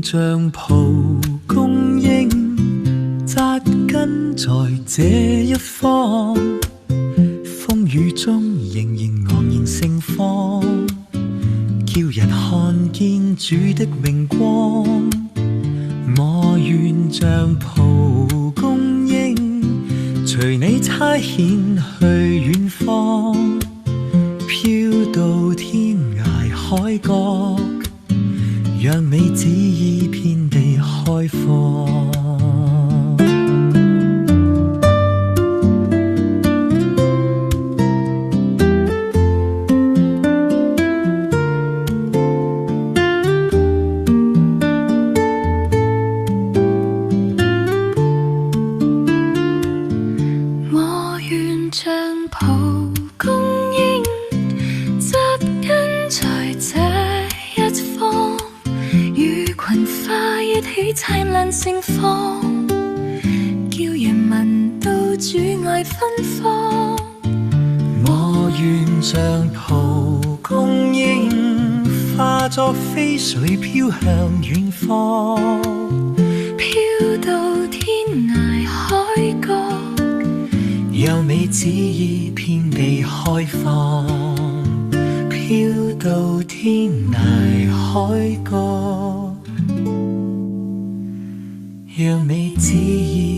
像蒲公英扎根在這一方，風雨中仍然昂然盛放，叫人看見主的榮光。我願像蒲公英，隨你差遣去遠方，飄到天涯海角，讓你旨意遍地開放。我願像蒲公英，扎根在這一方，與群花一起燦爛盛放，叫人聞到主愛芬芳。我願像蒲公英，化作飛水飄向遠方，飄到天涯海角，讓你旨意遍地開放，飄到天涯海角，讓你旨意